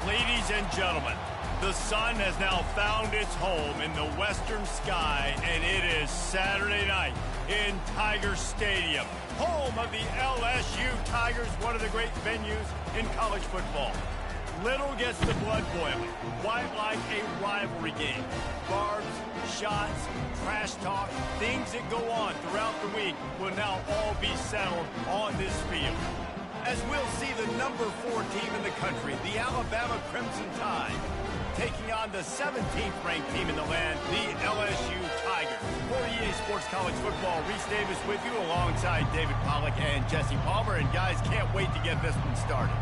Ladies and gentlemen, the sun has now found its home in the western sky, and it is Saturday night in Tiger Stadium, home of the LSU Tigers, one of the great venues in college football. Little gets the blood boiling, quite like a rivalry game. Barbs, shots, trash talk, things that go on throughout the week will now all be settled on this field. As we'll see the number 4 team in the country, the Alabama Crimson Tide, taking on the 17th ranked team in the land, the LSU Tigers. For EA Sports College Football, Reese Davis with you alongside David Pollack and Jesse Palmer. And guys, can't wait to get this one started.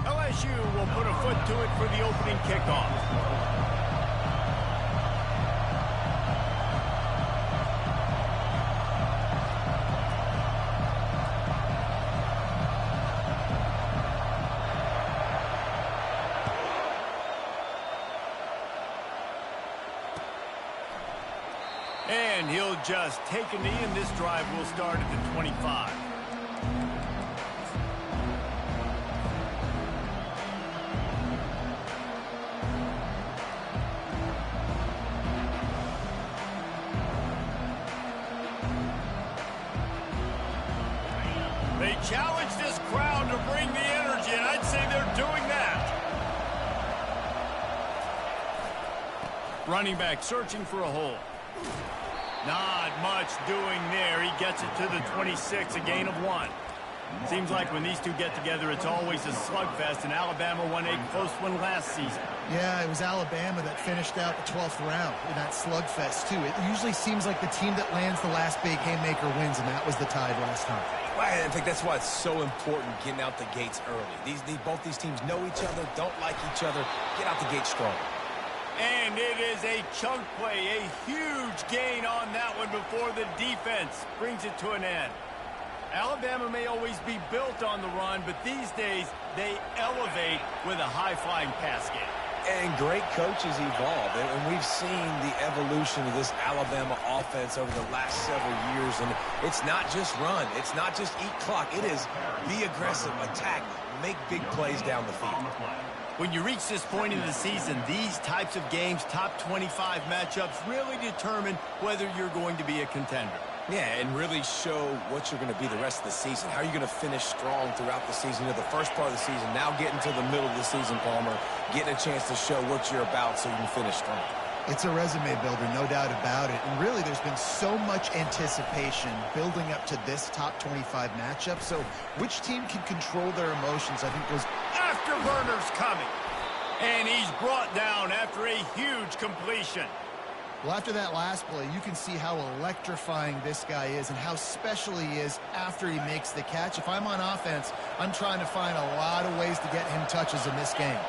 LSU will put a foot to it for the opening kickoff. And he'll just take a knee, and this drive will start at the 25. They challenge this crowd to bring the energy, and I'd say they're doing that. Running back searching for a hole. Not much doing there. He gets it to the 26, a gain of 1. Seems like when these two get together, it's always a slugfest, and Alabama won a close one last season. Yeah, it was Alabama that finished out the 12th round in that slugfest, too. It usually seems like the team that lands the last big haymaker wins, and that was the Tide last time. I think that's why it's so important getting out the gates early. Both these teams know each other, don't like each other. Get out the gate strong. And it is a chunk play, a huge gain on that one before the defense brings it to an end. Alabama may always be built on the run, but these days they elevate with a high-flying pass game. And great coaches evolve, and we've seen the evolution of this Alabama offense over the last several years, and it's not just run, it's not just eat clock, it is be aggressive, attack, make big plays down the field. When you reach this point in the season, these types of games, top 25 matchups, really determine whether you're going to be a contender. Yeah, and really show what you're going to be the rest of the season. How are you going to finish strong throughout the season? You know, the first part of the season, now getting to the middle of the season, Palmer, getting a chance to show what you're about so you can finish strong. It's a resume builder, no doubt about it. And really, there's been so much anticipation building up to this top 25 matchup. So which team can control their emotions, I think, was... Afterburners coming. And he's brought down after a huge completion. Well, after that last play, you can see how electrifying this guy is and how special he is after he makes the catch. If I'm on offense, I'm trying to find a lot of ways to get him touches in this game.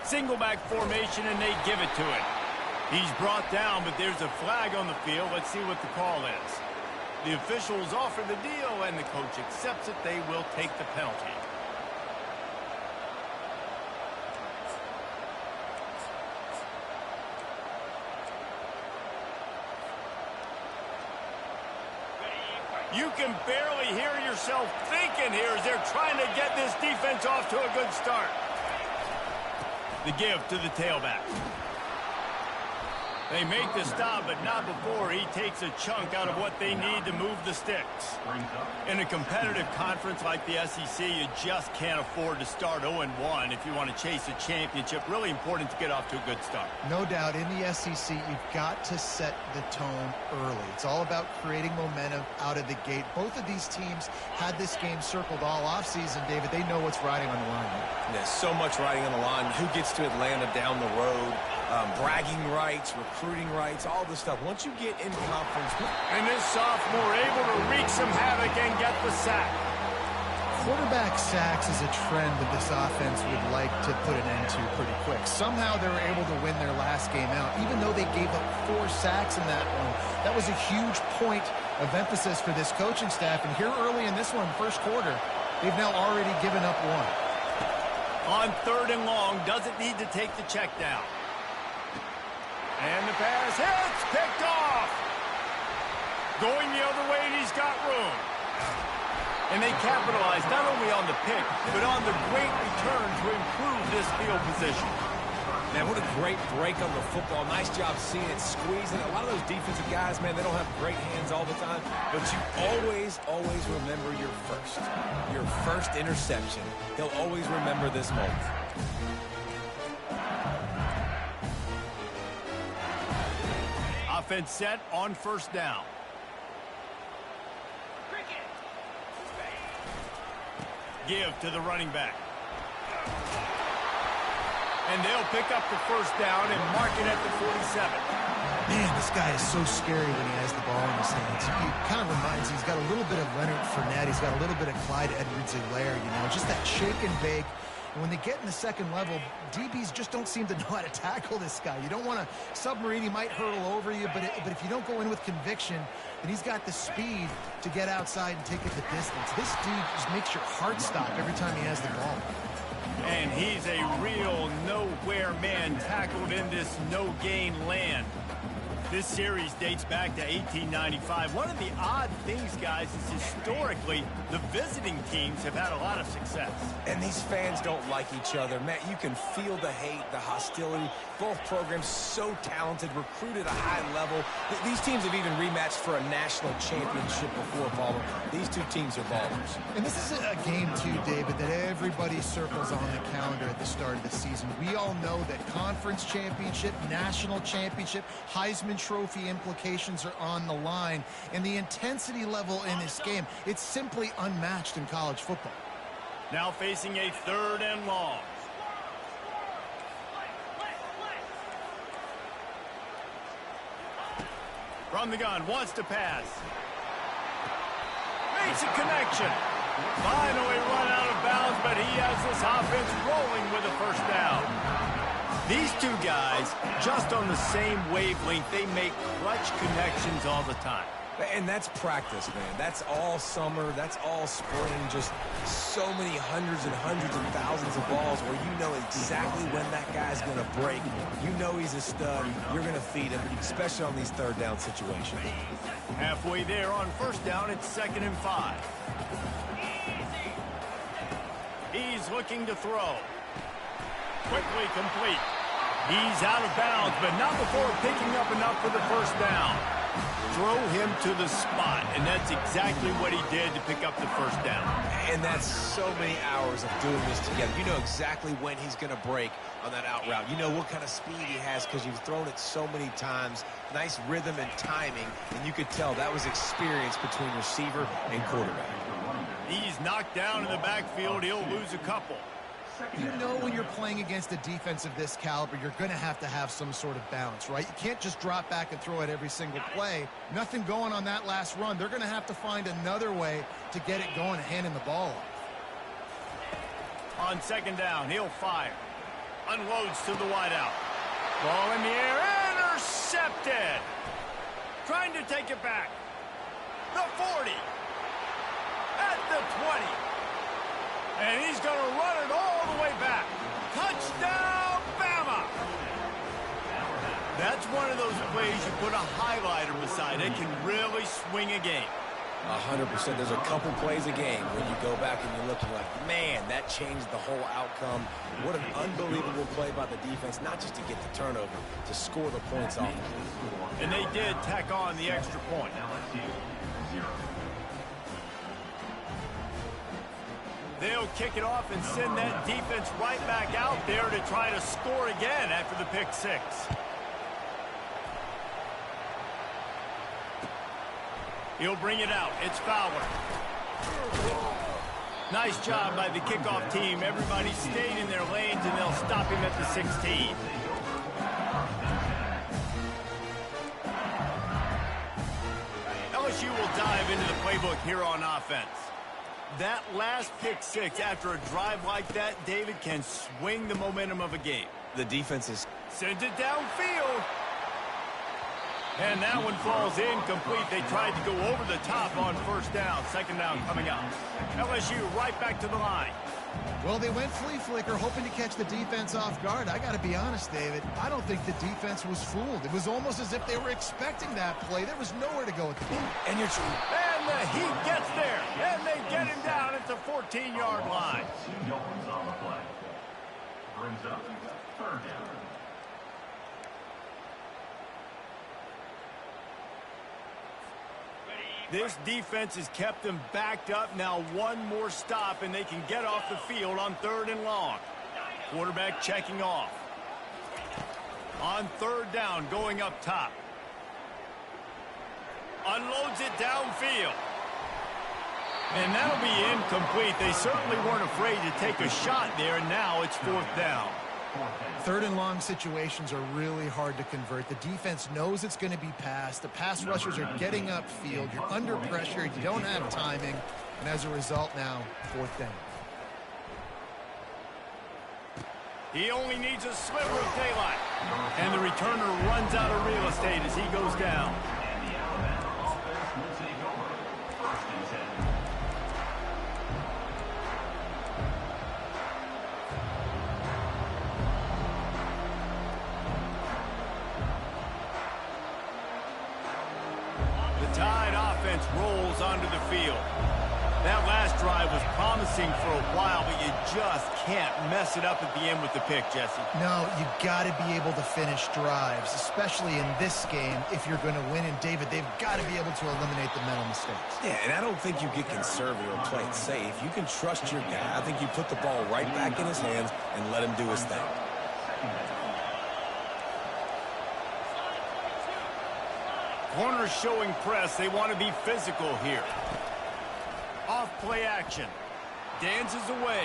Single back formation, and they give it to him. He's brought down, but there's a flag on the field. Let's see what the call is. The officials offer the deal, and the coach accepts it. They will take the penalty. You can barely hear yourself thinking here as they're trying to get this defense off to a good start. The give to the tailback. They make the stop, but not before he takes a chunk out of what they need to move the sticks. In a competitive conference like the SEC, you just can't afford to start 0-1 if you want to chase a championship. Really important to get off to a good start. No doubt, in the SEC, you've got to set the tone early. It's all about creating momentum out of the gate. Both of these teams had this game circled all offseason, David. They know what's riding on the line. There's so much riding on the line. Who gets to Atlanta down the road? Bragging rights, recruiting rights, all this stuff. Once you get in conference... And this sophomore able to wreak some havoc and get the sack. Quarterback sacks is a trend that this offense would like to put an end to pretty quick. Somehow they were able to win their last game out, even though they gave up 4 sacks in that one. That was a huge point of emphasis for this coaching staff. And here early in this one, first quarter, they've now already given up 1. On 3rd and long, doesn't need to take the check down. And the pass hits, picked off. Going the other way, and he's got room. And they capitalize not only on the pick, but on the great return to improve this field position. Man, what a great break on the football. Nice job seeing it squeezing. A lot of those defensive guys, man, they don't have great hands all the time, but you always remember your first interception. He'll always remember this moment. Offense set on 1st down. Give to the running back. And they'll pick up the 1st down and mark it at the 47. Man, this guy is so scary when he has the ball in his hands. He kind of reminds me, he's got a little bit of Leonard Fournette. He's got a little bit of Clyde Edwards-Helaire, you know, just that shake and bake. And when they get in the second level, DBs just don't seem to know how to tackle this guy. You don't want to submarine. He might hurtle over you, but if you don't go in with conviction, then he's got the speed to get outside and take it the distance. This dude just makes your heart stop every time he has the ball. And he's a real nowhere man tackled in this no-gain land. This series dates back to 1895. One of the odd things, guys, is historically the visiting teams have had a lot of success. And these fans don't like each other. Man, you can feel the hate, the hostility. Both programs so talented, recruited at a high level. These teams have even rematched for a national championship before, Ballmer. These two teams are ballers. And this is a game, too, David, that everybody circles on the calendar at the start of the season. We all know that conference championship, national championship, Heisman Trophy implications are on the line, and the intensity level in this game, it's simply unmatched in college football. Now facing a 3rd and long. From the gun, wants to pass. Makes a connection. Finally run out of bounds, but he has this offense rolling with a 1st down. These two guys, just on the same wavelength, they make clutch connections all the time. And that's practice, man. That's all summer. That's all spring. Just so many hundreds and thousands of balls where you know exactly when that guy's going to break. You know he's a stud. You're going to feed him, especially on these 3rd down situations. Halfway there on 1st down, it's 2nd and 5. He's looking to throw. Quickly complete. He's out of bounds, but not before picking up enough for the 1st down. Throw him to the spot, and that's exactly what he did to pick up the 1st down. And that's so many hours of doing this together. You know exactly when he's going to break on that out route. You know what kind of speed he has because you've thrown it so many times. Nice rhythm and timing, and you could tell that was experience between receiver and quarterback. He's knocked down in the backfield. He'll lose a couple. You know when you're playing against a defense of this caliber, you're going to have some sort of balance, right? You can't just drop back and throw it every single play. Nothing going on that last run. They're going to have to find another way to get it going and handing the ball off. On 2nd down, he'll fire. Unloads to the wideout. Ball in the air, intercepted. Trying to take it back. The 40. At the 20. And he's going to run it all the way back. Touchdown, Bama! That's one of those plays you put a highlighter beside. It can really swing a game. 100%. There's a couple plays a game when you go back and you look, you're like, man, that changed the whole outcome. What an unbelievable play by the defense, not just to get the turnover, to score the points off. And they did tack on the extra point. They'll kick it off and send that defense right back out there to try to score again after the pick 6. He'll bring it out. It's Fowler. Nice job by the kickoff team. Everybody stayed in their lanes, and they'll stop him at the 16. LSU will dive into the playbook here on offense. That last pick 6 after a drive like that, David, can swing the momentum of a game. The defense is... Sends it downfield. And that one falls incomplete. They tried to go over the top on 1st down. 2nd down coming up. LSU right back to the line. Well, they went flea flicker, hoping to catch the defense off guard. I got to be honest, David. I don't think the defense was fooled. It was almost as if they were expecting that play. There was nowhere to go at the game. And you're true. And the Heat gets there, and they get him down at the 14-yard line. 2 yards on the play. Brings up 3rd down. This defense has kept them backed up. Now one more stop, and they can get off the field on 3rd and long. Quarterback checking off. On 3rd down, going up top. Unloads it downfield. And that'll be incomplete. They certainly weren't afraid to take a shot there, and now it's 4th down. 3rd and long situations are really hard to convert. The defense knows it's going to be passed. The pass rushers are getting upfield. You're under pressure. You don't have timing. And as a result now, 4th down. He only needs a sliver of daylight. And the returner runs out of real estate as he goes down. And the Alabama offense will take over. 1st and 10. Tide offense rolls onto the field. That last drive was promising for a while, but you just can't mess it up at the end with the pick, Jesse. No, you got to be able to finish drives, especially in this game if you're going to win. And, David, they've got to be able to eliminate the mental mistakes. Yeah, and I don't think you get conservative or play it safe. You can trust your guy. I think you put the ball right back in his hands and let him do his thing. Corners showing press. They want to be physical here. Off play action. Dances away.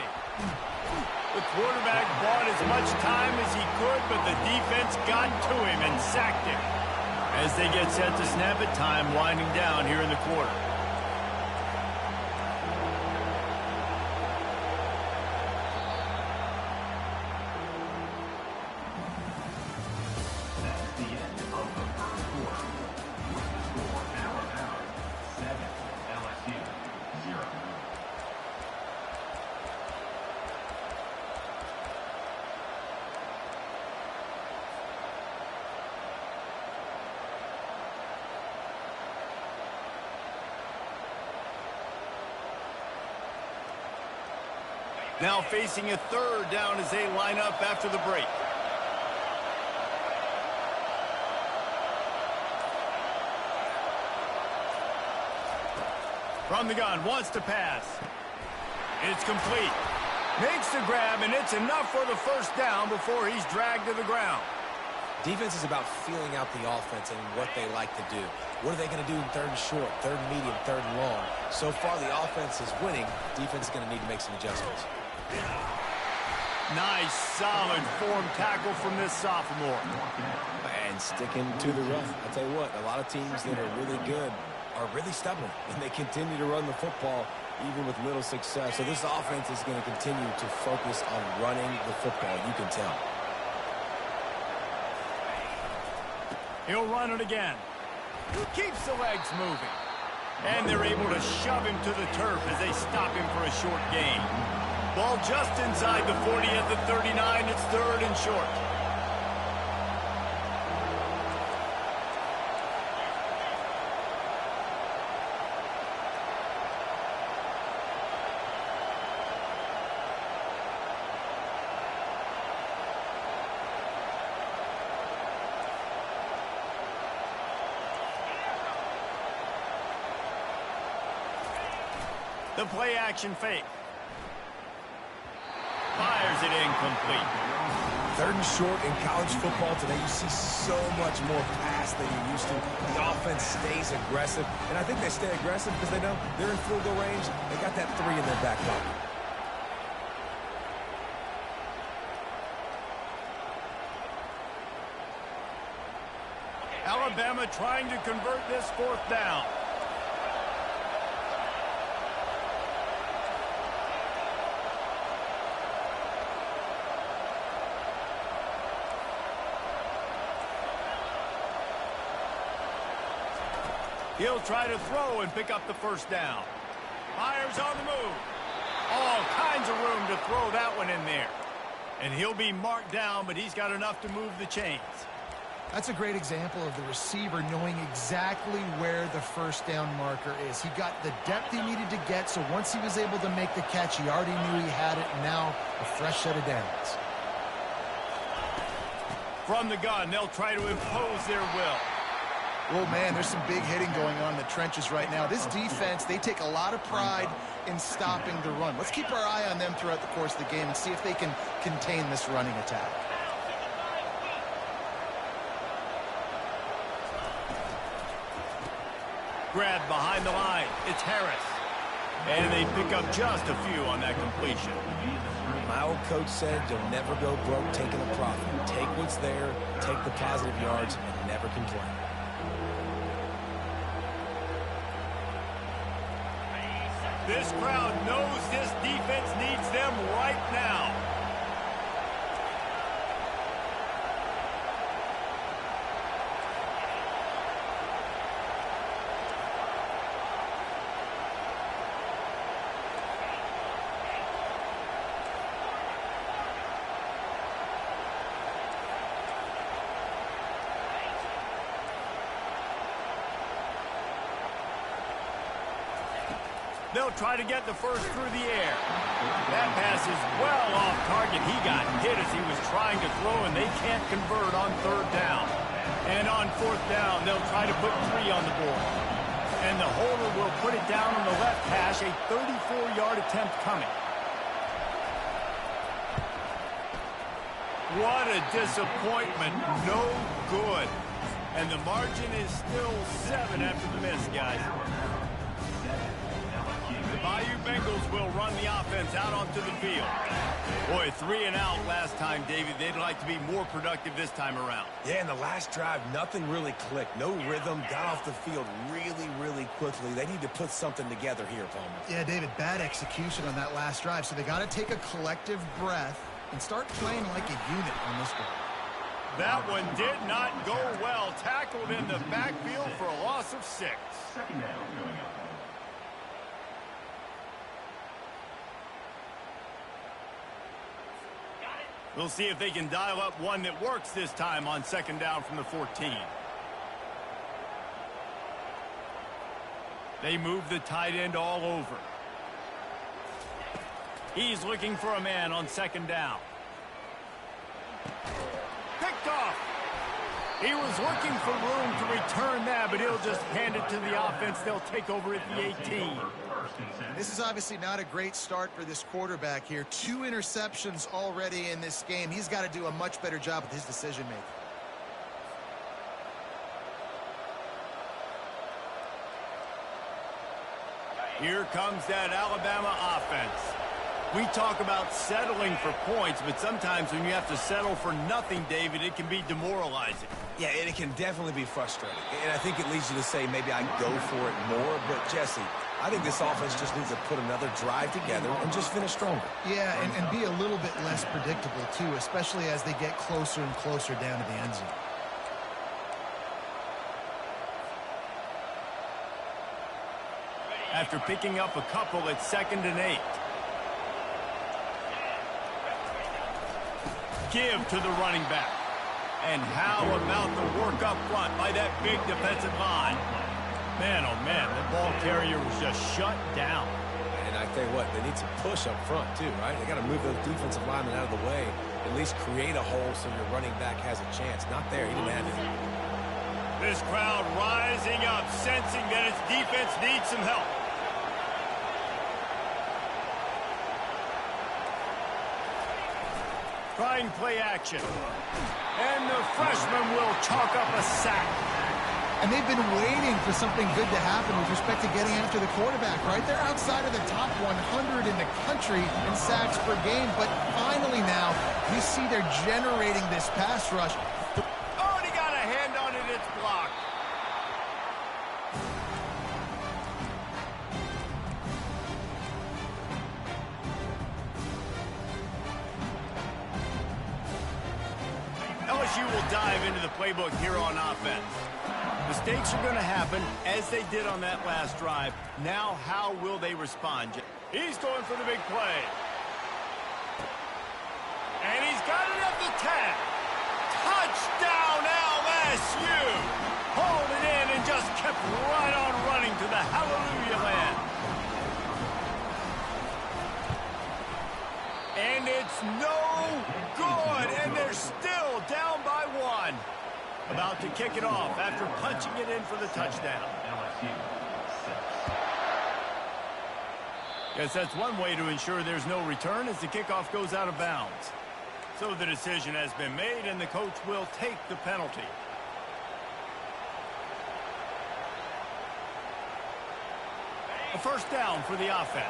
The quarterback bought as much time as he could, but the defense got to him and sacked him. As they get set to snap it, time winding down here in the quarter. Now facing a 3rd down as they line up after the break. From the gun, wants to pass. It's complete. Makes the grab, and it's enough for the 1st down before he's dragged to the ground. Defense is about feeling out the offense and what they like to do. What are they going to do in 3rd and short, 3rd and medium, 3rd and long? So far, the offense is winning. Defense is going to need to make some adjustments. Nice, solid form tackle from this sophomore. And sticking to the run. I'll tell you what, a lot of teams that are really good are really stubborn, and they continue to run the football even with little success. So this offense is going to continue to focus on running the football. You can tell. He'll run it again. Keeps the legs moving. And they're able to shove him to the turf as they stop him for a short gain. Ball just inside the 40 at the 39. It's 3rd and short. The play action fake. Fires it incomplete. 3rd and short in college football today. You see so much more pass than you used to. The offense stays aggressive, and I think they stay aggressive because they know they're in field goal range. They got that 3 in their back pocket. Alabama trying to convert this 4th down. He'll try to throw and pick up the 1st down. Fires on the move. All kinds of room to throw that one in there. And he'll be marked down, but he's got enough to move the chains. That's a great example of the receiver knowing exactly where the first down marker is. He got the depth he needed to get, so once he was able to make the catch, he already knew he had it, and now a fresh set of downs. From the gun, they'll try to impose their will. Oh, man, there's some big hitting going on in the trenches right now. This defense, they take a lot of pride in stopping the run. Let's keep our eye on them throughout the course of the game and see if they can contain this running attack. Grab behind the line. It's Harris. And they pick up just a few on that completion. My old coach said you'll never go broke taking a profit. Take what's there, take the positive yards, and never complain. This crowd knows this defense needs them right now. They'll try to get the first through the air. That pass is well off target. He got hit as he was trying to throw, and they can't convert on third down. And on fourth down, they'll try to put 3 on the board. And the holder will put it down on the left hash, a 34-yard attempt coming. What a disappointment. No good. And the margin is still 7 after the miss, guys. The Bayou Bengals will run the offense out onto the field. Boy, 3 and out last time, David. They'd like to be more productive this time around. Yeah, in the last drive, nothing really clicked. No rhythm, got off the field really quickly. They need to put something together here, Palmer. Yeah, David, bad execution on that last drive, so they got to take a collective breath and start playing like a unit on this one. That one did not go well. Tackled in the backfield for a loss of 6. Second down going up. We'll see if they can dial up one that works this time on second down from the 14. They move the tight end all over. He's looking for a man on second down. Picked off. He was looking for room to return that, but he'll just hand it to the offense. They'll take over at the 18. This is obviously not a great start for this quarterback here. 2 interceptions already in this game. He's got to do a much better job with his decision-making. Here comes that Alabama offense. We talk about settling for points, but sometimes when you have to settle for nothing, David, it can be demoralizing. Yeah, and it can definitely be frustrating. And I think it leads you to say maybe I go for it more. But, Jesse, I think this offense just needs to put another drive together and just finish stronger. Yeah, and be a little bit less predictable, too, especially as they get closer and closer down to the end zone. After picking up a couple, it's 2nd and 8. Give to the running back. And how about the work up front by that big defensive line? Man, oh man, the ball carrier was just shut down. And I tell you what, they need some push up front too, right? They got to move those defensive linemen out of the way, at least create a hole so your running back has a chance. Not there, he didn't have it. This crowd rising up, sensing that its defense needs some help. Trying play action. And the freshman will chalk up a sack. And they've been waiting for something good to happen with respect to getting after the quarterback, right? They're outside of the top 100 in the country in sacks per game, but finally now you see they're generating this pass rush. Oh, and he got a hand on it. It's blocked. LSU will dive into the playbook here on offense. Mistakes are going to happen, as they did on that last drive. Now, how will they respond? He's going for the big play. And he's got it at the 10. Touchdown, LSU! Hauled it in and just kept right on running to the hallelujah land. And it's no good, and they're still down by 1. About to kick it off after punching it in for the touchdown. Guess that's one way to ensure there's no return as the kickoff goes out of bounds. So the decision has been made, and the coach will take the penalty. A first down for the offense.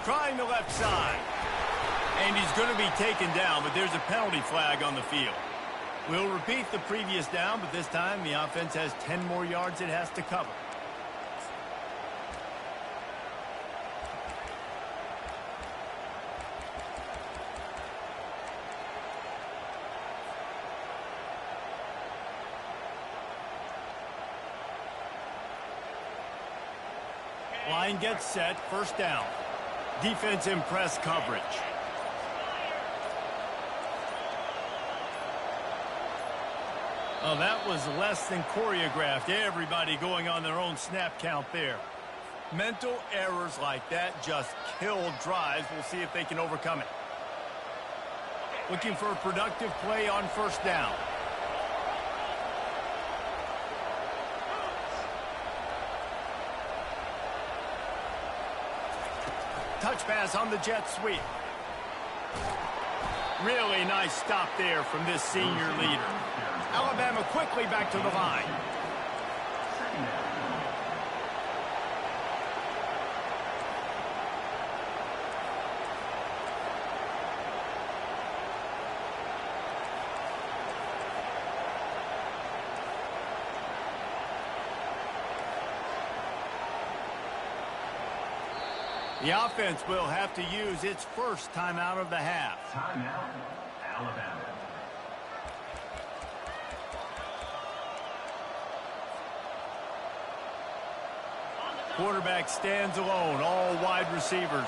Trying the left side. And he's going to be taken down, but there's a penalty flag on the field. We'll repeat the previous down, but this time the offense has 10 more yards it has to cover. Line gets set, first down. Defense in press coverage. Oh, that was less than choreographed. Everybody going on their own snap count there. Mental errors like that just kill drives. We'll see if they can overcome it. Looking for a productive play on first down. Touch pass on the jet sweep. Really nice stop there from this senior leader. Alabama quickly back to the line. The offense will have to use its first timeout of the half. Timeout, Alabama. Quarterback stands alone, all wide receivers.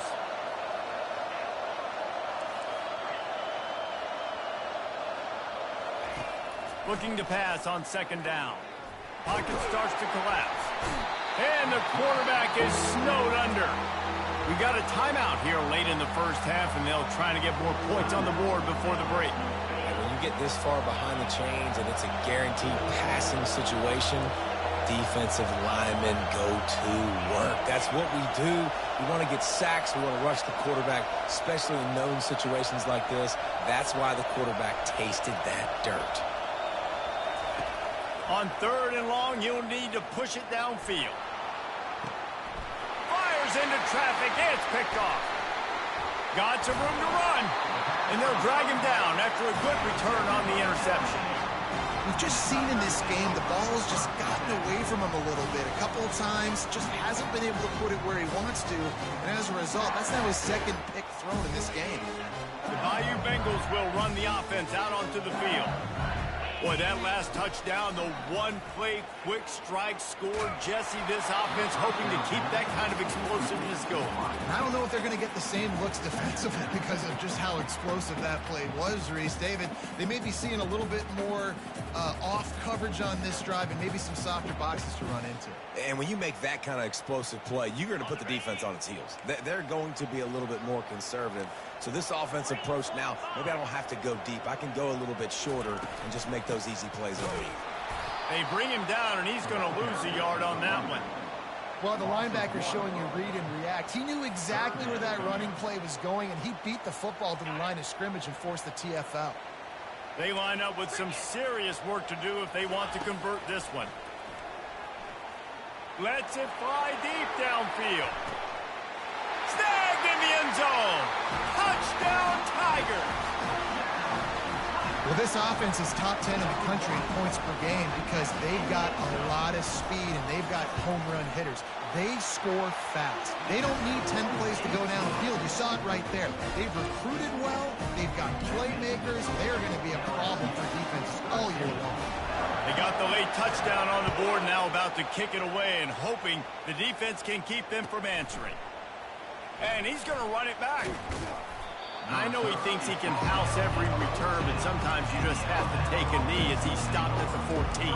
Looking to pass on second down. Pocket starts to collapse. And the quarterback is snowed under. We got a timeout here late in the first half, and they'll try to get more points on the board before the break. And when you get this far behind the chains and it's a guaranteed passing situation, defensive linemen go to work. That's what we do. We want to get sacks. We want to rush the quarterback, especially in known situations like this. That's why the quarterback tasted that dirt. On third and long, you'll need to push it downfield. Fires into traffic. It's picked off. Got some room to run. And they'll drag him down after a good return on the interception. We've just seen in this game the ball's just gotten away from him a little bit. A couple of times, just hasn't been able to put it where he wants to. And as a result, that's now his second pick thrown in this game. The Bayou Bengals will run the offense out onto the field. Boy, that last touchdown, the one-play quick strike scored. Jesse, this offense hoping to keep that kind of explosiveness going. And I don't know if they're going to get the same looks defensively because of just how explosive that play was, Reese. David, they may be seeing a little bit more off coverage on this drive and maybe some softer boxes to run into. And when you make that kind of explosive play, you're going to put the defense on its heels. They're going to be a little bit more conservative. So this offensive approach now, maybe I don't have to go deep. I can go a little bit shorter and just make those easy plays underneath. They bring him down, and he's going to lose a yard on that one. Well, the linebacker's showing you read and react. He knew exactly where that running play was going, and he beat the football to the line of scrimmage and forced the TFL. They line up with some serious work to do if they want to convert this one. Lets it fly deep downfield. Snagged in the end zone. Touchdown, Tigers. Well, this offense is top 10 in the country in points per game because they've got a lot of speed and they've got home run hitters. they score fast. They don't need 10 plays to go downfield. You saw it right there. They've recruited well. They've got playmakers. They're going to be a problem for defenses all year long. They got the late touchdown on the board, now about to kick it away and hoping the defense can keep them from answering. And he's going to run it back. I know he thinks he can house every return, but sometimes you just have to take a knee as he stopped at the 14.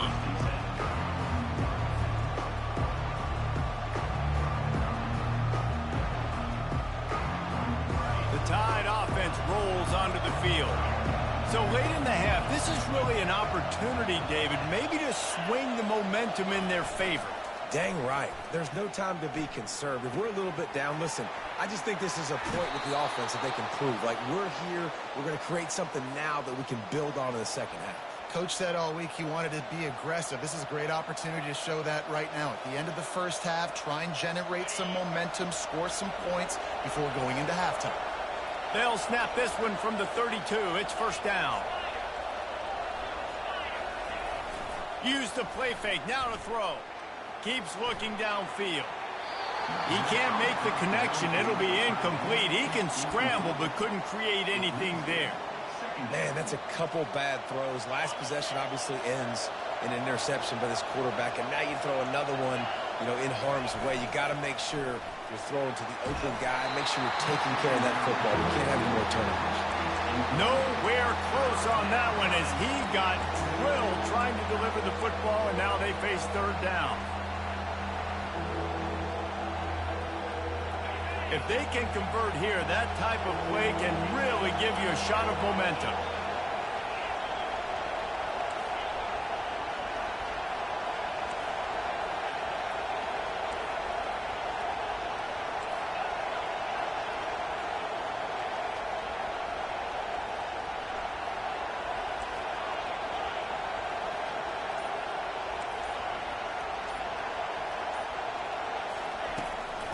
The Tide offense rolls onto the field. So late in the half, this is really an opportunity, David, maybe to swing the momentum in their favor. Dang right. There's no time to be conservative. We're a little bit down. Listen, I just think this is a point with the offense that they can prove. Like, we're here, we're going to create something now that we can build on in the second half. Coach said all week he wanted to be aggressive. This is a great opportunity to show that right now. At the end of the first half, try and generate some momentum, score some points before going into halftime. They'll snap this one from the 32. It's first down. Use the play fake. Now to throw. Keeps looking downfield. He can't make the connection. It'll be incomplete. He can scramble but couldn't create anything there. Man, that's a couple bad throws. Last possession obviously ends in an interception by this quarterback, and now you throw another one, in harm's way. You got to make sure you're throwing to the open guy. Make sure you're taking care of that football. We can't have any more turnovers. Nowhere close on that one as he got drilled trying to deliver the football, and now they face third down. If they can convert here, that type of play can really give you a shot of momentum.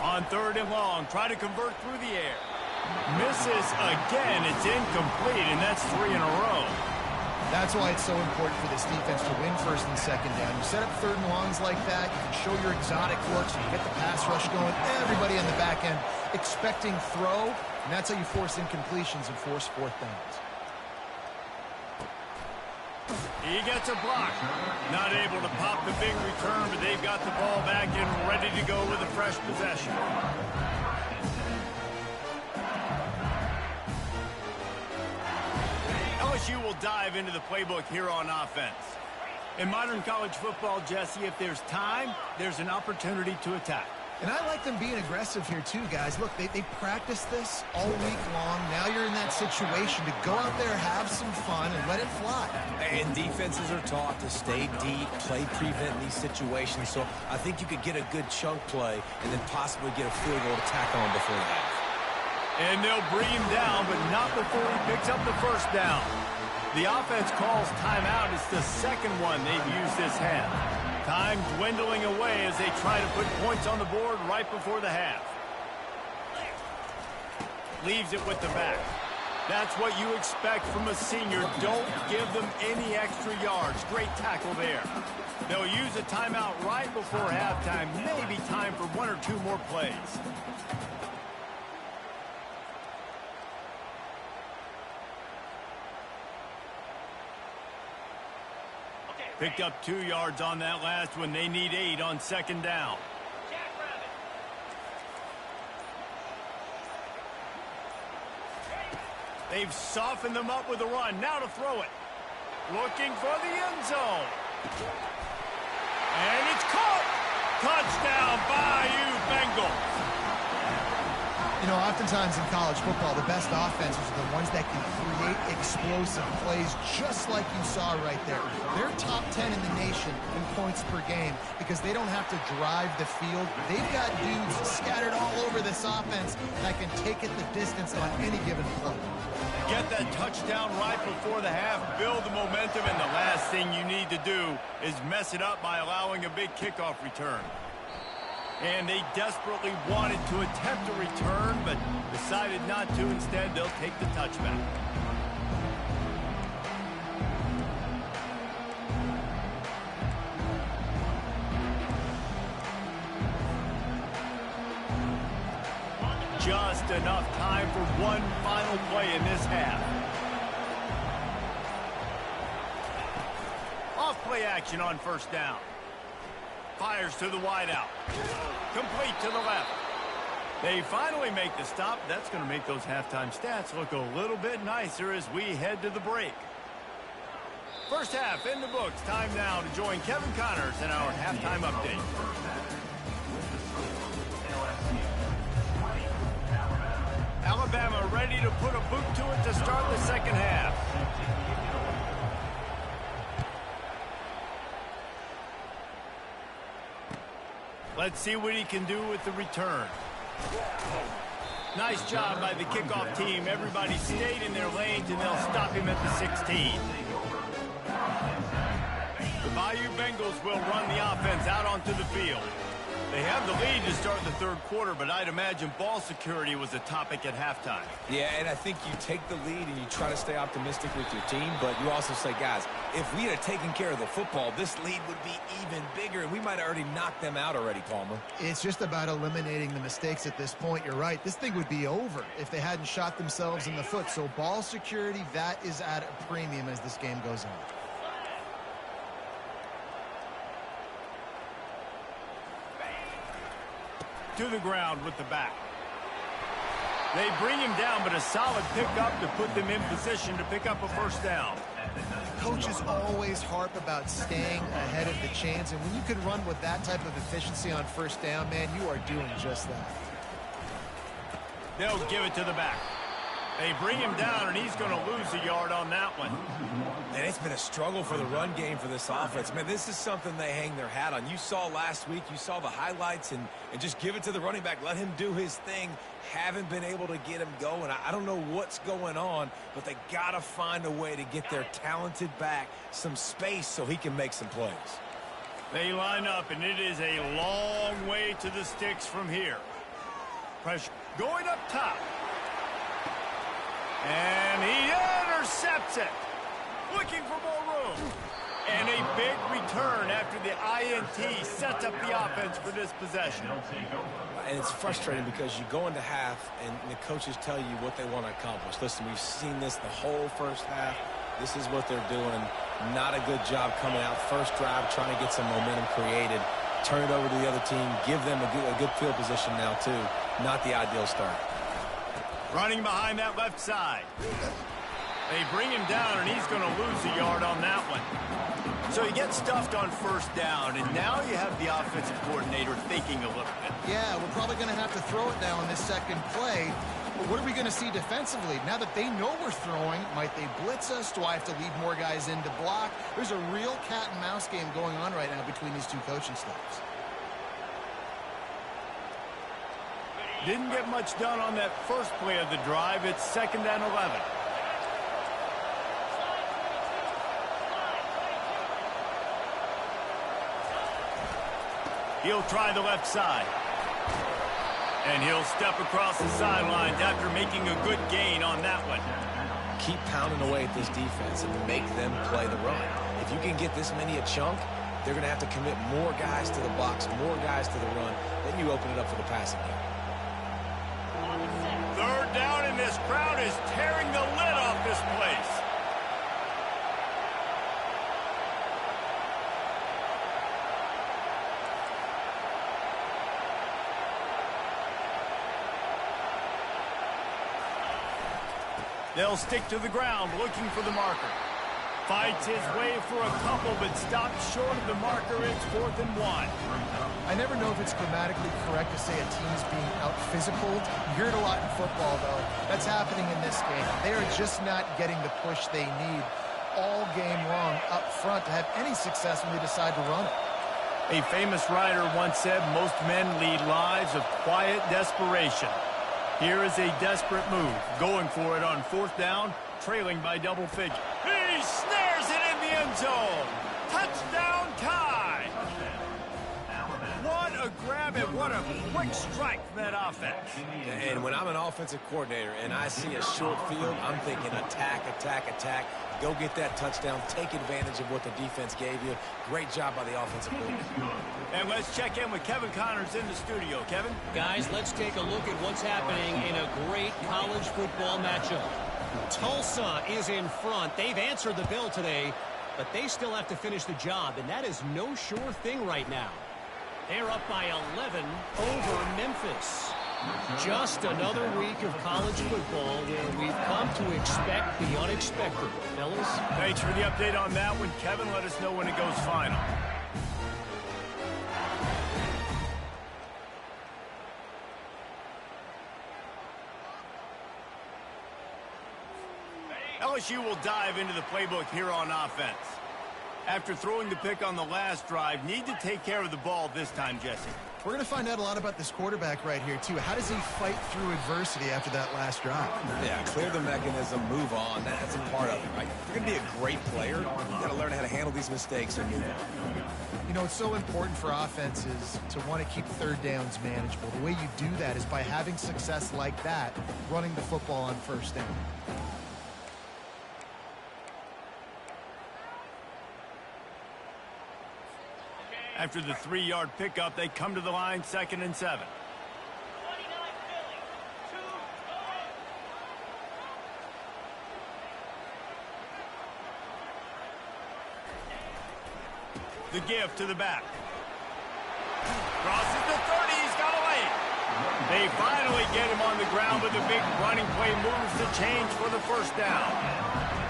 On third and long, try to convert through the air. Misses again. It's incomplete, and that's 3 in a row. That's why it's so important for this defense to win first and second down. You set up third and longs like that, you can show your exotic looks, you get the pass rush going, everybody on the back end expecting throw, and that's how you force incompletions and force fourth downs. He gets a block. Not able to pop the big return, but they've got the ball back and ready to go with a fresh possession. LSU will dive into the playbook here on offense. In modern college football, Jesse, if there's time, there's an opportunity to attack. And I like them being aggressive here too, guys. Look, they practice this all week long. Now you're in that situation to go out there, have some fun, and let it fly. And defenses are taught to stay deep, play prevent in these situations. So I think you could get a good chunk play and then possibly get a field goal to tack on before the half. And they'll bring him down, but not before he picks up the first down. The offense calls timeout. It's the second one they've used this half. Time dwindling away as they try to put points on the board right before the half. Leaves it with the back. That's what you expect from a senior. Don't give them any extra yards. Great tackle there. They'll use a timeout right before halftime. Maybe time for 1 or 2 more plays. Picked up 2 yards on that last one. They need 8 on second down. They've softened them up with a run. Now to throw it. Looking for the end zone. And it's caught. Touchdown, Bayou Bengals. You know, oftentimes in college football, the best offenses are the ones that can create explosive plays just like you saw right there. They're top 10 in the nation in points per game because they don't have to drive the field. They've got dudes scattered all over this offense that can take it the distance on any given play. Get that touchdown right before the half, build the momentum, and the last thing you need to do is mess it up by allowing a big kickoff return. And they desperately wanted to attempt a return, but decided not to. Instead, they'll take the touchback. enough time for one final play in this half. Off play action on first down. Fires to the wideout. Complete to the left. They finally make the stop. That's going to make those halftime stats look a little bit nicer as we head to the break. First half in the books. Time now to join Kevin Connors in our halftime update. Alabama ready to put a boot to it to start the second half. Let's see what he can do with the return. Nice job by the kickoff team. Everybody stayed in their lanes, and they'll stop him at the 16. The Bayou Bengals will run the offense out onto the field. They have the lead to start the third quarter, but I'd imagine ball security was a topic at halftime. Yeah, and I think you take the lead and you try to stay optimistic with your team, but you also say, guys, if we had taken care of the football, this lead would be even bigger, and we might have already knocked them out already, Palmer. It's just about eliminating the mistakes at this point. You're right. This thing would be over if they hadn't shot themselves in the foot. So ball security, that is at a premium as this game goes on. To the ground with the back. They bring him down, but a solid pickup to put them in position to pick up a first down. Coaches always harp about staying ahead of the chains, and when you can run with that type of efficiency on first down, man, you are doing just that. They'll give it to the back. They bring him down, and he's going to lose a yard on that one. And it's been a struggle for the run game for this offense. Man, this is something they hang their hat on. You saw last week, you saw the highlights, and just give it to the running back. Let him do his thing. Haven't been able to get him going. I don't know what's going on, but they got to find a way to get their talented back some space so he can make some plays. They line up, and it is a long way to the sticks from here. Pressure going up top. And he intercepts it. Looking for more room. And a big return after the INT sets up the offense for this possession. And it's frustrating because you go into half and the coaches tell you what they want to accomplish. Listen, we've seen this the whole first half. This is what they're doing. Not a good job coming out. First drive, trying to get some momentum created. Turn it over to the other team. Give them a good field position now, too. Not the ideal start. Running behind that left side. They bring him down, and he's going to lose a yard on that one. So he gets stuffed on first down, and now you have the offensive coordinator thinking a little bit. Yeah, we're probably going to have to throw it now in this second play. But what are we going to see defensively? Now that they know we're throwing, might they blitz us? Do I have to lead more guys in to block? There's a real cat and mouse game going on right now between these two coaching staffs. Didn't get much done on that first play of the drive. It's 2nd and 11. He'll try the left side. And he'll step across the sidelines after making a good gain on that one. Keep pounding away at this defense and make them play the run. If you can get this many a chunk, they're going to have to commit more guys to the box, more guys to the run. Then you open it up for the passing game. Third down, and this crowd is tearing the lid off this place. They'll stick to the ground looking for the marker. Fights his way for a couple, but stops short of the marker. It's 4th and 1. I never know if it's grammatically correct to say a team's being out-physicaled. You hear it a lot in football, though. That's happening in this game. They are just not getting the push they need all game long up front to have any success when they decide to run it. A famous writer once said, most men lead lives of quiet desperation. Here is a desperate move, going for it on 4th down, trailing by double figures. He snares it in the end zone. Touchdown, tie. What a grab limit. What a quick strike from that offense. And when I'm an offensive coordinator and I see a short field, I'm thinking attack, attack, attack. Go get that touchdown. Take advantage of what the defense gave you. Great job by the offensive coordinator. And let's check in with Kevin Connors in the studio. Kevin? Guys, let's take a look at what's happening in a great college football matchup. Tulsa is in front. They've answered the bell today, but they still have to finish the job, and that is no sure thing right now. They're up by 11 over Memphis. Just another week of college football where we've come to expect the unexpected. Fellas? Thanks for the update on that one, Kevin. Let us know when it goes final. LSU will dive into the playbook here on offense. After throwing the pick on the last drive, need to take care of the ball this time, Jesse. We're going to find out a lot about this quarterback right here, too. How does he fight through adversity after that last drive? Yeah, clear the mechanism, move on. That's a part of it, right? If you're going to be a great player, you got to learn how to handle these mistakes and move on. You know, it's so important for offenses to want to keep third downs manageable. The way you do that is by having success like that, running the football on first down. After the 3-yard pickup, they come to the line, 2nd and 7. The give to the back. Crosses the 30, he's got away. They finally get him on the ground, but the big running play moves the change for the first down.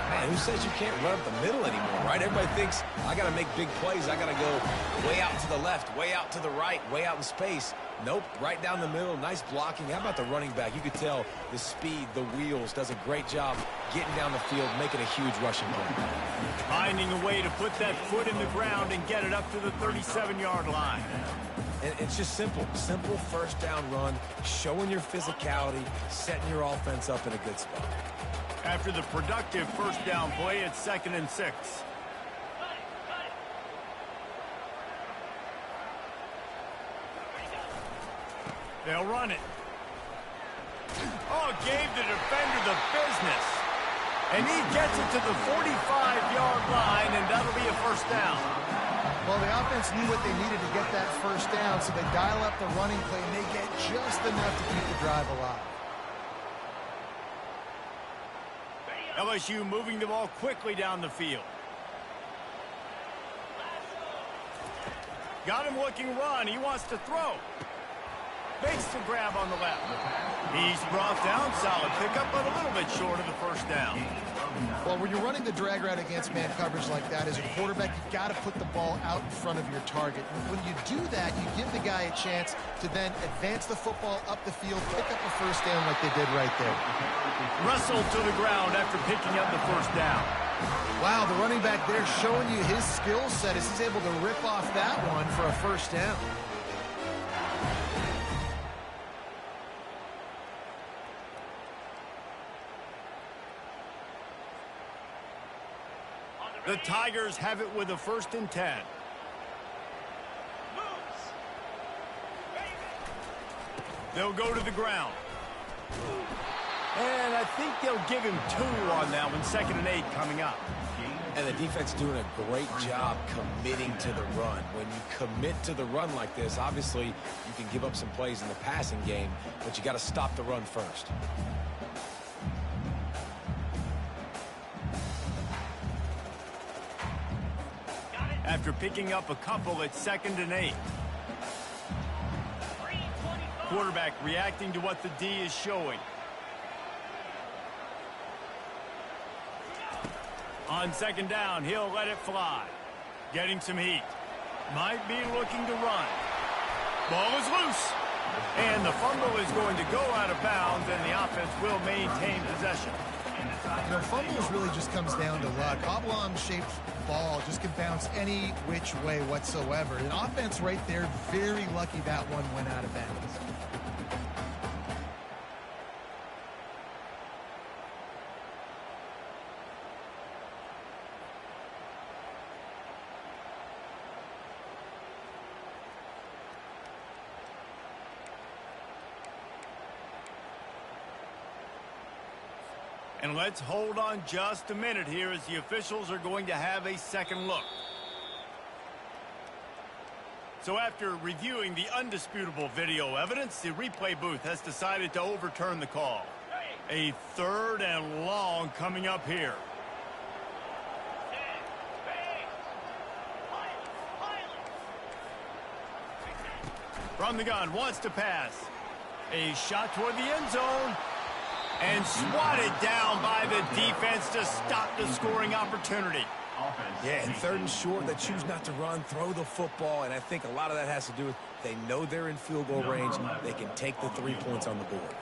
Man, who says you can't run up the middle anymore, right? Everybody thinks, I got to make big plays. I got to go way out to the left, way out to the right, way out in space. Nope, right down the middle, nice blocking. How about the running back? You could tell the speed, the wheels, does a great job getting down the field, making a huge rushing play. Finding a way to put that foot in the ground and get it up to the 37-yard line. And it's just simple first down run, showing your physicality, setting your offense up in a good spot. After the productive first down play, it's 2nd and 6. They'll run it. Oh, gave the defender the business. And he gets it to the 45-yard line, and that'll be a first down. Well, the offense knew what they needed to get that first down, so they dial up the running play, and they get just enough to keep the drive alive. LSU moving the ball quickly down the field. Got him looking run. He wants to throw. Makes the grab on the left. He's brought down. Solid pickup, but a little bit short of the first down. Well, when you're running the drag route against man coverage like that, as a quarterback, you've got to put the ball out in front of your target. When you do that, you give the guy a chance to then advance the football up the field, pick up a first down like they did right there. Wrestled to the ground after picking up the first down. Wow, the running back there showing you his skill set as he's able to rip off that one for a first down. The Tigers have it with a 1st and 10. They'll go to the ground. And I think they'll give him 2 on that one. 2nd and 8 coming up. And the defense doing a great job committing to the run. When you commit to the run like this, obviously you can give up some plays in the passing game, but you got to stop the run first. After picking up a couple, it's 2nd and 8. Quarterback reacting to what the D is showing. On 2nd down, he'll let it fly. Getting some heat. Might be looking to run. Ball is loose. And the fumble is going to go out of bounds, and the offense will maintain possession. You know, fumbles really just comes down to luck. Oblong-shaped ball just can bounce any which way whatsoever. An offense right there, very lucky that one went out of bounds. And let's hold on just a minute here as the officials are going to have a second look. So after reviewing the undisputable video evidence, the replay booth has decided to overturn the call. A 3rd and long coming up here. From the gun, wants to pass. A shot toward the end zone. And swatted down by the defense to stop the scoring opportunity. Yeah, and 3rd and short, they choose not to run, throw the football, and I think a lot of that has to do with they know they're in field goal range. They can take the 3 points on the board.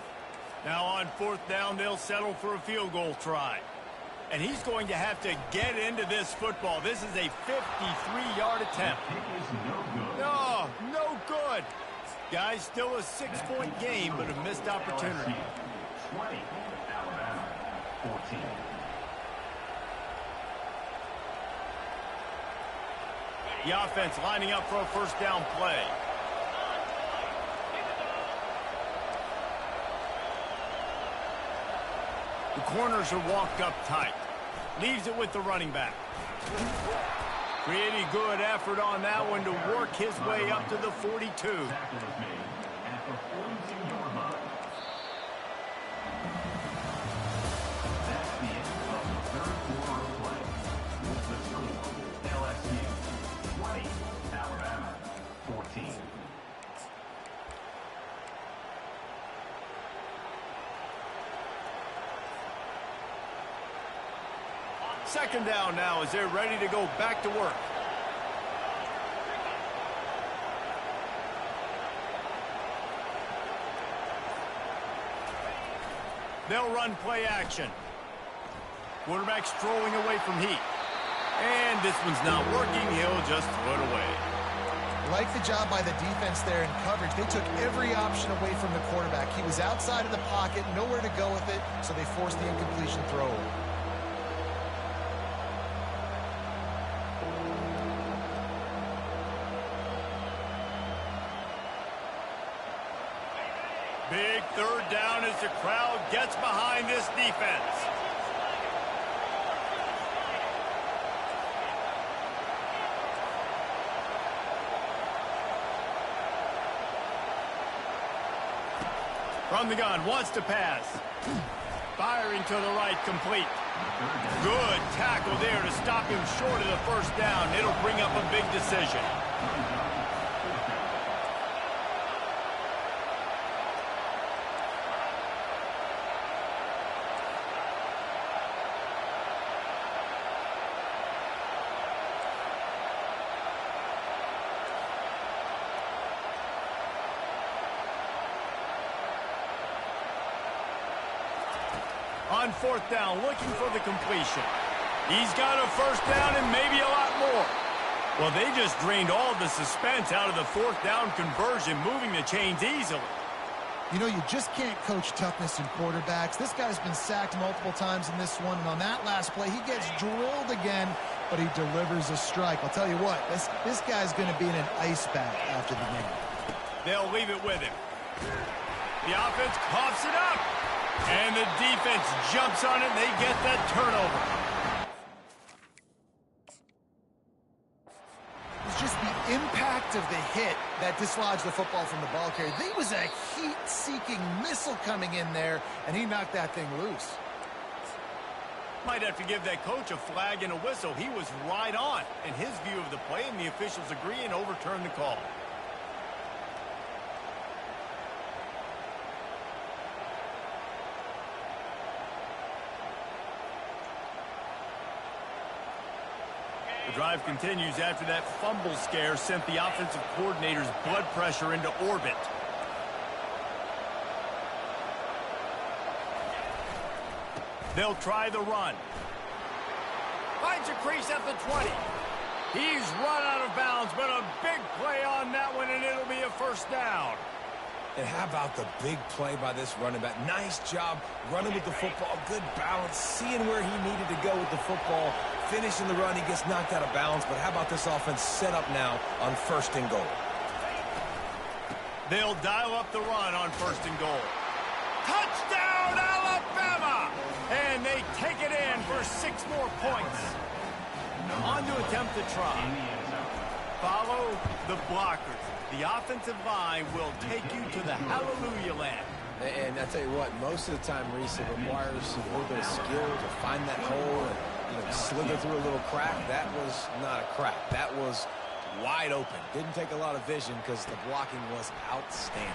Now on 4th down, they'll settle for a field goal try. And he's going to have to get into this football. This is a 53-yard attempt. No, no good. Guys, still a 6-point game, but a missed opportunity. 20, Alabama, 14. The offense lining up for a 1st down play. The corners are walked up tight. Leaves it with the running back. Pretty good effort on that one to work his way up to the 42. Tackle is made at the 42-yard line. That's the end of the 3rd quarter of play. The score, LSU 20, Alabama 14. Second down now as they're ready to go back to work. They'll run play action. Quarterback strolling away from heat. And this one's not working. He'll just throw it away. Like the job by the defense there in coverage. They took every option away from the quarterback. He was outside of the pocket, nowhere to go with it, so they forced the incompletion throw. Big 3rd down as the crowd gets behind this defense. From the gun, wants to pass. Firing to the right, complete. Good tackle there to stop him short of the 1st down. It'll bring up a big decision. On 4th down, looking for the completion. He's got a 1st down and maybe a lot more. Well, they just drained all the suspense out of the 4th down conversion, moving the chains easily. You know, you just can't coach toughness in quarterbacks. This guy's been sacked multiple times in this one, and on that last play, he gets drilled again, but he delivers a strike. I'll tell you what, this guy's going to be in an ice bath after the game. They'll leave it with him. The offense coughs it up. And the defense jumps on it, and they get that turnover. It's just the impact of the hit that dislodged the football from the ball carrier. There was a heat-seeking missile coming in there, and he knocked that thing loose. Might have to give that coach a flag and a whistle. He was right on in his view of the play, and the officials agree and overturn the call. The drive continues after that fumble scare sent the offensive coordinator's blood pressure into orbit. They'll try the run. Finds a crease at the 20. He's run out of bounds, but a big play on that one, and it'll be a 1st down. And how about the big play by this running back? Nice job running with the football, good balance, seeing where he needed to go with the football, finishing the run. He gets knocked out of bounds, but how about this offense set up now on 1st and goal? They'll dial up the run on 1st and goal. Touchdown, Alabama! And they 6 more points. On to attempt the try. Follow the blockers. The offensive line will take you to the hallelujah land. And I tell you what, most of the time, Reese, it requires a little bit of skill to find that hole and slither through a little crack. That was not a crack. That was wide open. Didn't take a lot of vision because the blocking was outstanding.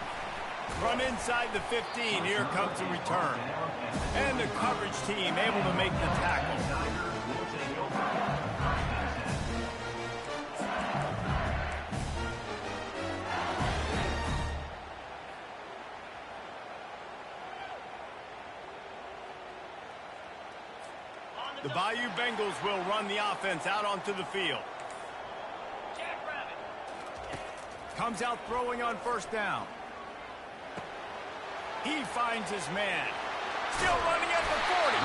From inside the 15, here comes the return. And the coverage team able to make the tackle. The Bayou Bengals will run the offense out onto the field. Comes out throwing on first down. He finds his man. Still running at the 40.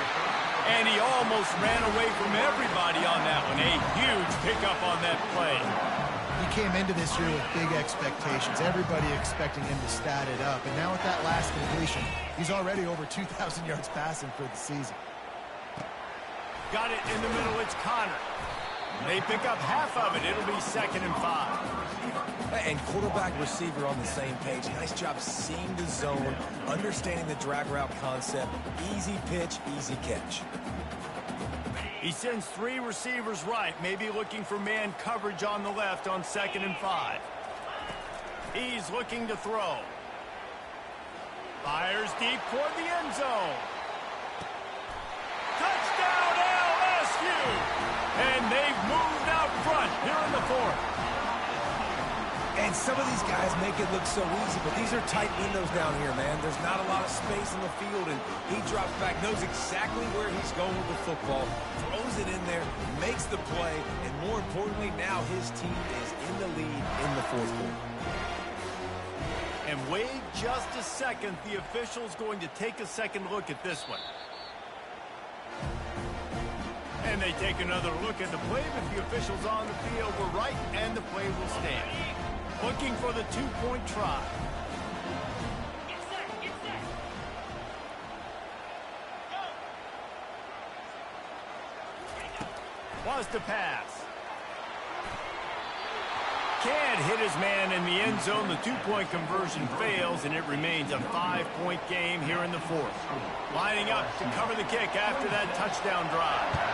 And he almost ran away from everybody on that one. A huge pickup on that play. He came into this year with big expectations. Everybody expecting him to stat it up. And now with that last completion, he's already over 2,000 yards passing for the season. Got it in the middle. It's Connor. They pick up half of it. It'll be 2nd and 5. And quarterback receiver on the same page. Nice job seeing the zone, understanding the drag route concept. Easy pitch, easy catch. He sends 3 receivers right, maybe looking for man coverage on the left on 2nd and 5. He's looking to throw. Fires deep toward the end zone. Touchdown LSU! And they've moved out front here in the 4th. And some of these guys make it look so easy, but these are tight windows down here, man. There's not a lot of space in the field, and he drops back, knows exactly where he's going with the football, throws it in there, makes the play, and more importantly, now his team is in the lead in the 4th quarter. And wait just a second. The official's going to take a second look at this one. And they take another look at the play, but the officials on the field were right, and the play will stand. Looking for the 2-point try. Get set, get set. Go. Was to pass. Can't hit his man in the end zone. The 2-point conversion fails, and it remains a 5-point game here in the 4th. Lining up to cover the kick after that touchdown drive.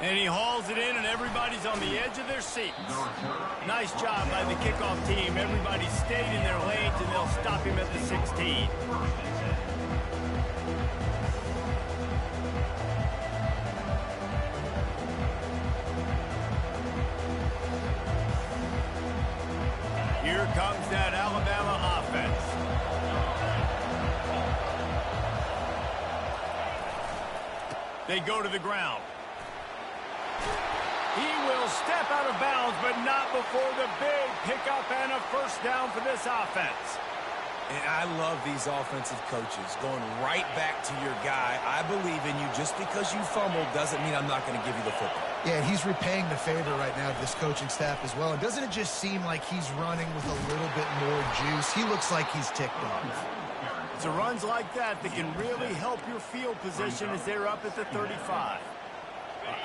And he hauls it in, and everybody's on the edge of their seats. Nice job by the kickoff team. Everybody stayed in their lanes, and they'll stop him at the 16. Here comes that Alabama offense. They go to the ground. He will step out of bounds, but not before the big pickup and a first down for this offense. And I love these offensive coaches going right back to your guy. I believe in you. Just because you fumbled doesn't mean I'm not going to give you the football. Yeah, he's repaying the favor right now to this coaching staff as well. And doesn't it just seem like he's running with a little bit more juice? He looks like he's ticked off. It's runs like that that can really help your field position as they're up at the 35.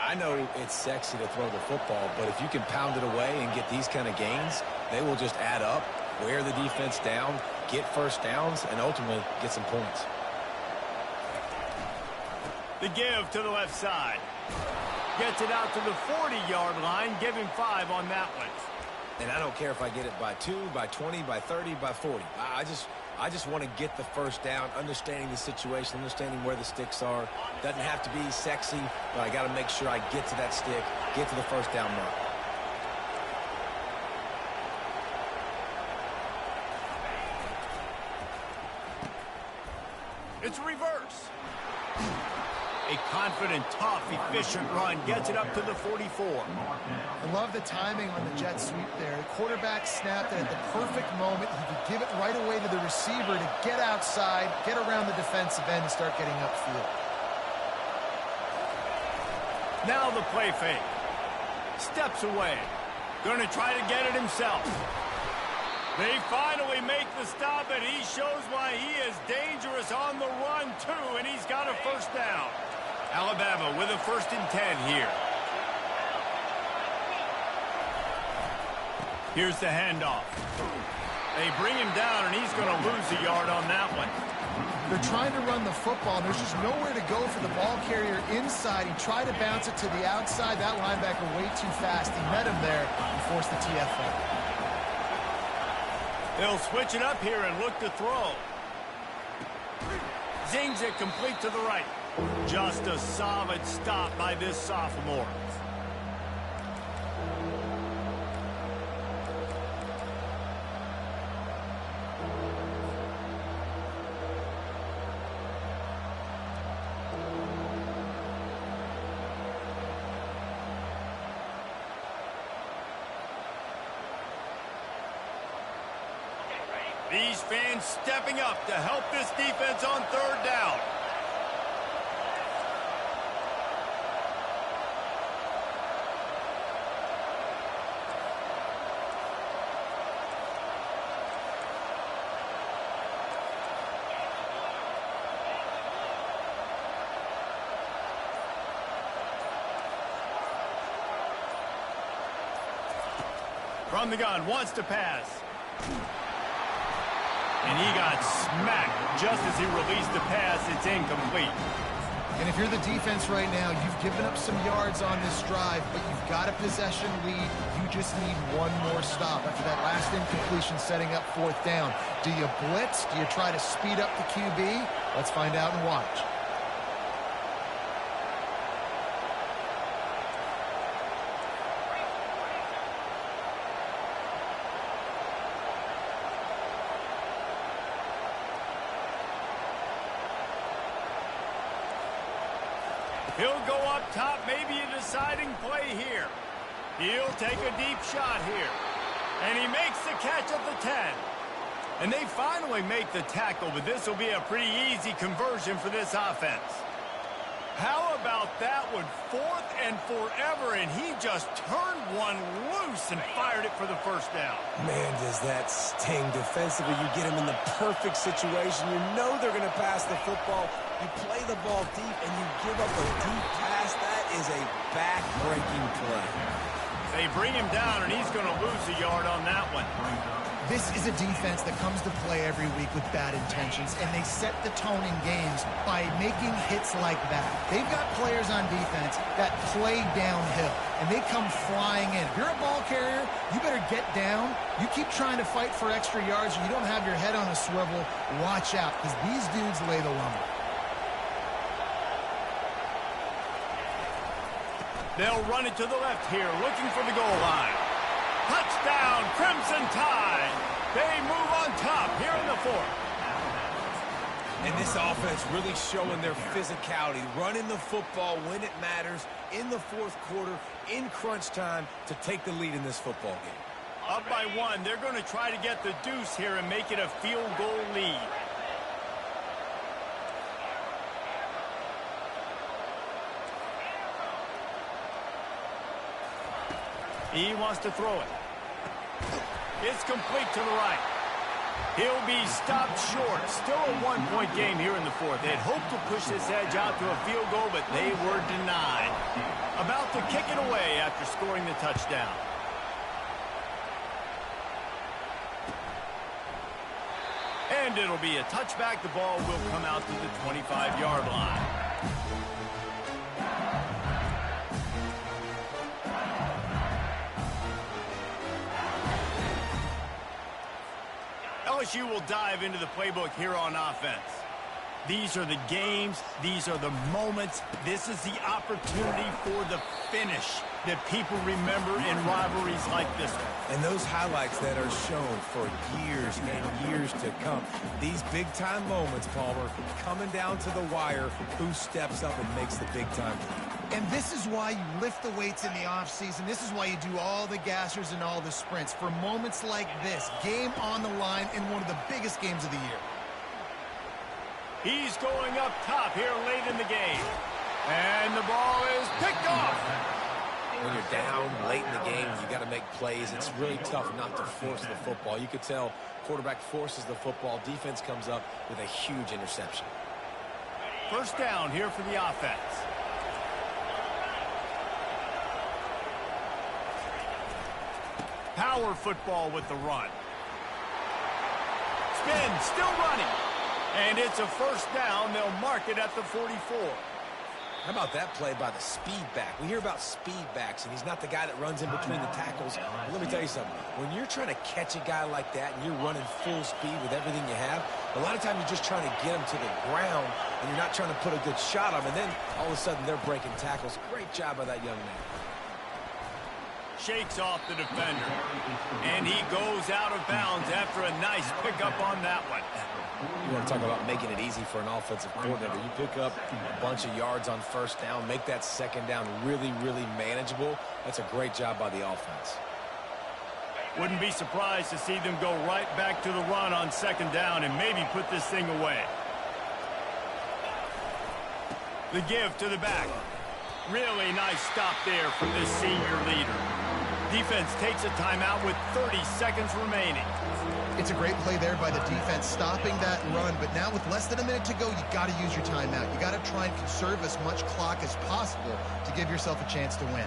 I know it's sexy to throw the football, but if you can pound it away and get these kind of gains, they will just add up, wear the defense down, get first downs, and ultimately get some points. The give to the left side. Gets it out to the 40-yard line. Give him 5 on that one. And I don't care if I get it by 2, by 20, by 30, by 40. I just want to get the first down, understanding the situation, understanding where the sticks are. Doesn't have to be sexy, but I got to make sure I get to that stick, get to the first down mark. It's reverse. A confident, tough, efficient run gets it up to the 44. I love the timing on the jet sweep there. The quarterback snapped it at the perfect moment. He could give it right away to the receiver to get outside, get around the defensive end, and start getting upfield. Now the play fake. Steps away. Going to try to get it himself. They finally make the stop, and he shows why he is dangerous on the run. and 2, and he's got a first down. Alabama with a 1st and 10 here. Here's the handoff. They bring him down, and he's going to lose a yard on that one. They're trying to run the football, and there's just nowhere to go for the ball carrier inside. He tried to bounce it to the outside. That linebacker way too fast. He met him there and forced the TFL. They'll switch it up here and look to throw. Zings it complete to the right. Just a solid stop by this sophomore. These fans stepping up to help this defense on 3rd down. From the gun, wants to pass. And he got smacked just as he released the pass. It's incomplete. And if you're the defense right now, you've given up some yards on this drive, but you've got a possession lead. You just need one more stop after that last incompletion setting up 4th down. Do you blitz? Do you try to speed up the QB? Let's find out and watch. He'll go up top, maybe a deciding play here. He'll take a deep shot here. And he makes the catch at the 10. And they finally make the tackle, but this will be a pretty easy conversion for this offense. How about that one? 4th and forever, and he just turned one loose and fired it for the first down. Man, does that sting defensively. You get him in the perfect situation. You know they're going to pass the football. You play the ball deep, and you give up a deep pass. That is a back-breaking play. They bring him down, and he's going to lose a yard on that one. This is a defense that comes to play every week with bad intentions, and they set the tone in games by making hits like that. They've got players on defense that play downhill, and they come flying in. If you're a ball carrier, you better get down. You keep trying to fight for extra yards, or you don't have your head on a swivel. Watch out, because these dudes lay the lumber. They'll run it to the left here, looking for the goal line. Touchdown, Crimson Tide. They move on top here in the 4th. And this offense really showing their physicality, running the football when it matters in the 4th quarter, in crunch time, to take the lead in this football game. Up by 1, they're going to try to get the deuce here and make it a field goal lead. He wants to throw it. It's complete to the right. He'll be stopped short. Still a 1-point game here in the 4th. They'd hoped to push this edge out to a field goal, but they were denied. About to kick it away after scoring the touchdown. And it'll be a touchback. The ball will come out to the 25-yard line. LSU will dive into the playbook here on offense. These are the games. These are the moments. This is the opportunity for the finish that people remember in rivalries like this one. And those highlights that are shown for years and years to come. These big-time moments, Palmer, coming down to the wire. Who steps up and makes the big-time play? And this is why you lift the weights in the offseason. This is why you do all the gassers and all the sprints. For moments like this, game on the line in one of the biggest games of the year. He's going up top here late in the game. And the ball is picked off. When you're down late in the game, you got to make plays. It's really tough not to force the football. You could tell quarterback forces the football. Defense comes up with a huge interception. First down here for the offense. Power football with the run. Spin, still running. And it's a first down. They'll mark it at the 44. How about that play by the speed back? We hear about speed backs, and he's not the guy that runs in between the tackles. But let me tell you something. When you're trying to catch a guy like that and you're running full speed with everything you have, a lot of times you're just trying to get him to the ground, and you're not trying to put a good shot on him, and then all of a sudden they're breaking tackles. Great job by that young man. Shakes off the defender. And he goes out of bounds after a nice pickup on that one. You want to talk about making it easy for an offensive coordinator. You pick up a bunch of yards on first down, make that second down really, really manageable. That's a great job by the offense. Wouldn't be surprised to see them go right back to the run on second down and maybe put this thing away. The give to the back. Really nice stop there from this senior leader. Defense takes a timeout with 30 seconds remaining. It's a great play there by the defense, stopping that run. But now with less than a minute to go, you got to use your timeout. You got to try and conserve as much clock as possible to give yourself a chance to win.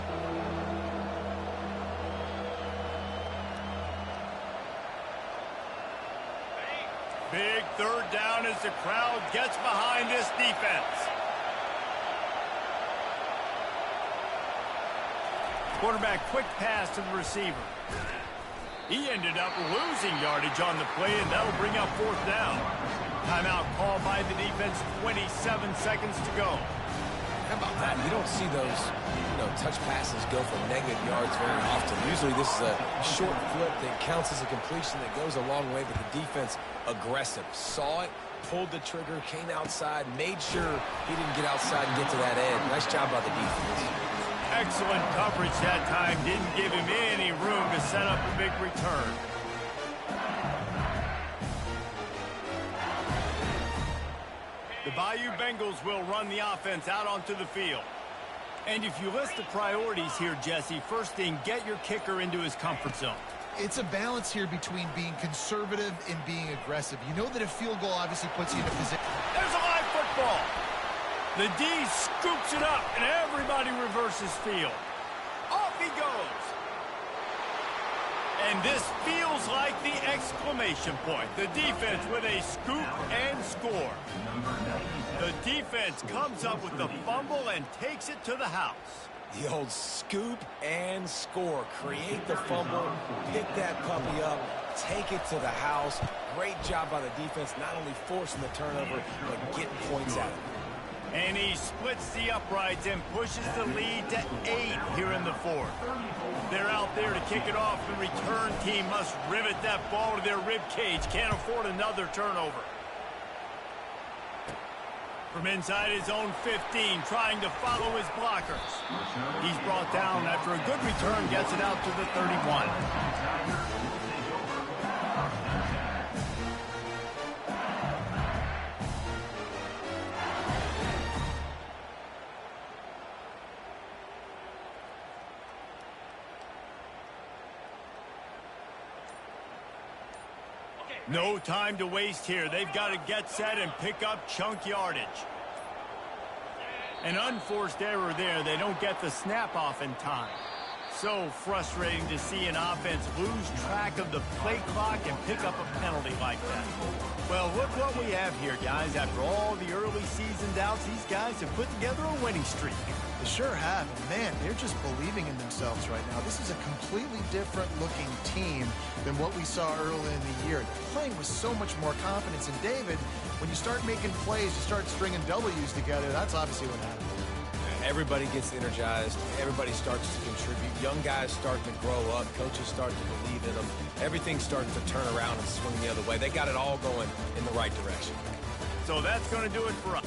Big third down as the crowd gets behind this defense. Quarterback quick pass to the receiver. He ended up losing yardage on the play, and that'll bring up fourth down. Timeout called by the defense, 27 seconds to go. How about that? You don't see those, touch passes go for negative yards very often. Usually this is a short flip that counts as a completion that goes a long way, but the defense aggressive. Saw it, pulled the trigger, came outside, made sure he didn't get outside and get to that edge. Nice job by the defense. Excellent coverage that time. Didn't give him any room to set up a big return. The Bayou Bengals will run the offense out onto the field. And if you list the priorities here, Jesse, first thing, get your kicker into his comfort zone. It's a balance here between being conservative and being aggressive. You know that a field goal obviously puts you in a position. There's a live football. The D scoops it up, and everybody reverses field. Off he goes. And this feels like the exclamation point. The defense with a scoop and score. The defense comes up with the fumble and takes it to the house. The old scoop and score. Create the fumble, pick that puppy up, take it to the house. Great job by the defense, not only forcing the turnover, but getting points out of it. And he splits the uprights and pushes the lead to 8 here in the fourth. They're out there to kick it off. The return team must rivet that ball to their rib cage. Can't afford another turnover. From inside his own 15, trying to follow his blockers. He's brought down after a good return, gets it out to the 31. No time to waste here. They've got to get set and pick up chunk yardage. An unforced error there. They don't get the snap off in time. So frustrating to see an offense lose track of the play clock and pick up a penalty like that. Well, look what we have here, guys. After all the early season doubts, these guys have put together a winning streak. They sure have. And man, they're just believing in themselves right now. This is a completely different looking team than what we saw early in the year. They're playing with so much more confidence. And David, when you start making plays, you start stringing W's together, that's obviously what happens. Everybody gets energized. Everybody starts to contribute. Young guys start to grow up. Coaches start to believe in them. Everything starts to turn around and swing the other way. They got it all going in the right direction. So that's going to do it for us.